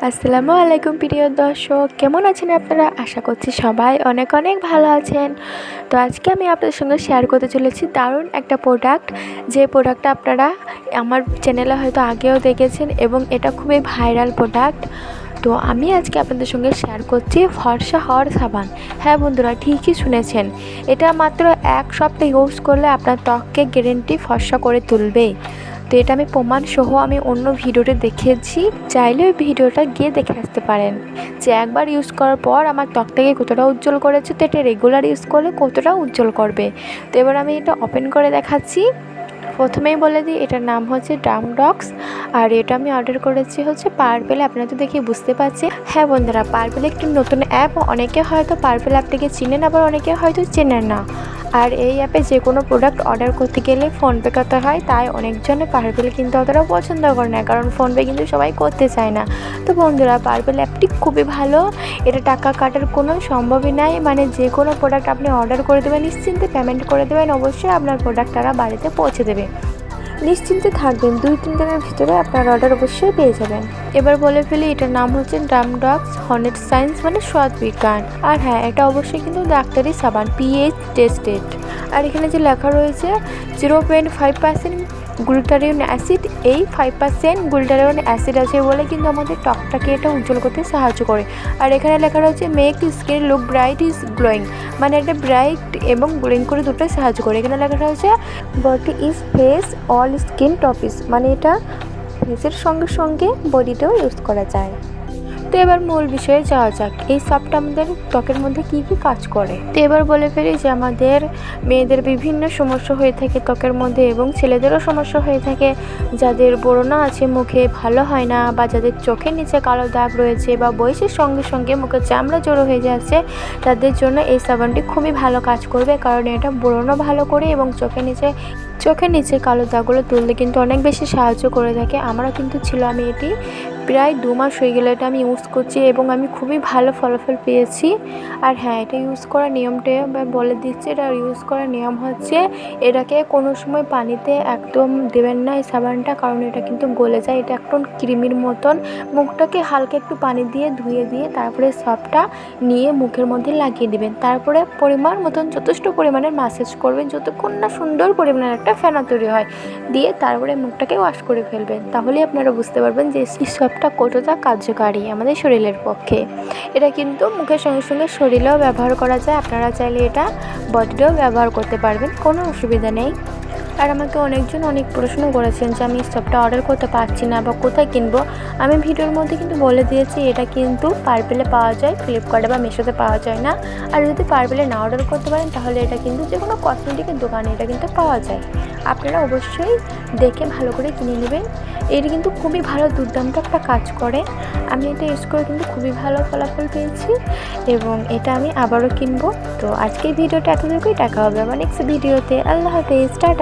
আসসালামু আলাইকুম প্রিয় দর্শক, কেমন আছেন আপনারা? আশা করছি সবাই অনেক অনেক ভালো আছেন। তো আজকে আমি আপনাদের সঙ্গে শেয়ার করতে চলেছি দারুণ একটা প্রোডাক্ট, যে প্রোডাক্টটা আপনারা আমার চ্যানেলে হয়তো আগেও দেখেছেন এবং এটা খুবই ভাইরাল প্রোডাক্ট। তো আমি আজকে আপনাদের সঙ্গে শেয়ার করছি ফর্সা হওয়ার সাবান। হ্যাঁ বন্ধুরা, ঠিকই শুনেছেন, এটা মাত্র এক সপ্তাহ ইউজ করলে আপনার ত্বককে গ্যারেন্টি ফর্সা করে তুলবে। তো এটা আমি প্রমাণ সহ আমি অন্য ভিডিওতে দেখিয়েছি, চাইলে ওই ভিডিওটা গিয়ে দেখে আসতে পারেন যে একবার ইউজ করার পর আমার ত্বকটাকে কতটা উজ্জ্বল করেছে, তো এটা রেগুলার ইউজ করলে কতটা উজ্জ্বল করবে। তো এবার আমি এটা ওপেন করে দেখাচ্ছি। প্রথমেই বলে দিই, এটার নাম হচ্ছে ড্রামডক্স, আর এটা আমি অর্ডার করেছি হচ্ছে পার্পেল। আপনারা তো দেখে বুঝতে পারছি। হ্যাঁ বন্ধুরা, পার্পেল একটি নতুন অ্যাপ। অনেকে হয়তো পার্পেল অ্যাপটিকে চিনেন, আবার অনেকে হয়তো চেনেন না। আর এই অ্যাপে যে কোনো প্রোডাক্ট অর্ডার করতে গেলে ফোনপে করতে হয়, তাই অনেকজনে পার্পেল কিন্তু অতটা পছন্দ করে না, কারণ ফোনপে কিন্তু সবাই করতে চায় না। তো বন্ধুরা, পার্পেল অ্যাপটি খুবই ভালো। এটা টাকা কাটার কোনো সম্ভবই নাই, মানে যে কোনো প্রোডাক্ট আপনি অর্ডার করে দেবেন, নিশ্চিন্তে পেমেন্ট করে দেবেন, অবশ্যই আপনার প্রোডাক্ট তারা বাড়িতে পৌঁছে দেবে। নিশ্চিন্তে থাকবেন, 2-3 দিনের ভিতরে আপনার অর্ডার অবশ্যই পেয়ে যাবেন। এবার বলে ফেলি, এটার নাম হচ্ছে ড্রামডক্স হনেট সায়েন্স, মানে স্বাদ বিজ্ঞান। আর হ্যাঁ, এটা অবশ্যই কিন্তু ডাক্তারি সাবান, পিএইচ টেস্টেড। আর এখানে যে লেখা রয়েছে 0.5% গ্লুটারিন অ্যাসিড, এই 5% গ্লুটারিন অ্যাসিড আছে বলে কিন্তু আমাদের ত্বকটাকে এটা উজ্জ্বল করতে সাহায্য করে। আর এখানে লেখা রয়েছে make skin look bright is glowing, মানে এটা ব্রাইট এবং গ্লোয়িং করে দুটোই সাহায্য করে। এখানে লেখা রয়েছে body is face all skin টপিস, মানে এটা ফেসের সঙ্গে সঙ্গে বডিতেও ইউজ করা যায়। তো এবার মূল বিষয়ে যাওয়া যাক, এই সফটটা আমাদের ত্বকের মধ্যে কী কী কাজ করে। তো এবার বলে ফেলি যে আমাদের মেয়েদের বিভিন্ন সমস্যা হয়ে থাকে ত্বকের মধ্যে, এবং ছেলেদেরও সমস্যা হয়ে থাকে। যাদের ব্রণ আছে মুখে, ভালো হয় না, বা যাদের চোখের নিচে কালো দাগ রয়েছে, বা বয়সের সঙ্গে সঙ্গে মুখে চামড়া জড়ো হয়ে যাচ্ছে, তাদের জন্য এই সাবানটি খুবই ভালো কাজ করবে, কারণ এটা ব্রণও ভালো করে এবং চোখের নিচে কালো দাগগুলো তুলতে কিন্তু অনেক বেশি সাহায্য করে থাকে। আমারও কিন্তু ছিল, আমি এটি প্রায় 2 মাস হয়ে গেলে এটা আমি ইউজ করছি এবং আমি খুবই ভালো ফলাফল পেয়েছি। আর হ্যাঁ, এটা ইউজ করার নিয়মটা বলে দিচ্ছি। এটা ইউজ করার নিয়ম হচ্ছে, এটাকে কোনো সময় পানিতে একদম দেবেন না এই সাবানটা, কারণ এটা কিন্তু গলে যায়। এটা একদম ক্রিমির মতন। মুখটাকে হালকা একটু পানি দিয়ে ধুয়ে দিয়ে তারপরে সবটা নিয়ে মুখের মধ্যে লাগিয়ে দিবেন। তারপরে পরিমাণ মতন যথেষ্ট পরিমাণের ম্যাসাজ করবেন, যতক্ষণ না সুন্দর পরিমাণের একটা ফেনা তৈরি হয়, দিয়ে তারপরে মুখটাকে ওয়াশ করে ফেলবেন। তাহলে আপনারা বুঝতে পারবেন যে এই সবটা কতটা কার্যকারী আমাদের শরীরের পক্ষে। এটা কিন্তু মুখের সঙ্গে সঙ্গে শরীরেও ব্যবহার করা যায়, আপনারা চাইলে এটা বডিতেও ব্যবহার করতে পারবেন, কোনো অসুবিধা নেই। আর আমাকে অনেকজন অনেক প্রশ্ন করেছেন যে আমি সবটা অর্ডার করতে পারছি না বা কোথায় কিনবো। আমি ভিডিওর মধ্যে কিন্তু বলে দিয়েছি, এটা কিন্তু পার্পেলে পাওয়া যায়, ফ্লিপকার্টে বা মিশোতে পাওয়া যায় না। আর যদি পার্পেলে না অর্ডার করতে পারেন, তাহলে এটা কিন্তু যে কোনো কসমেটিকের দোকানে এটা কিন্তু পাওয়া যায়। আপনারা অবশ্যই দেখে ভালো করে কিনে নেবেন। এটি কিন্তু খুবই ভালো, দুর্দান্ত একটা কাজ করে। আমি এটা ইউজ করে কিন্তু খুবই ভালো ফলাফল পেয়েছি এবং এটা আমি আবারও কিনবো। তো আজকের ভিডিওটা এতটুকুই, দেখা হবে আমার নেক্সট ভিডিওতে। আল্লাহ হাফেজ, টাটা।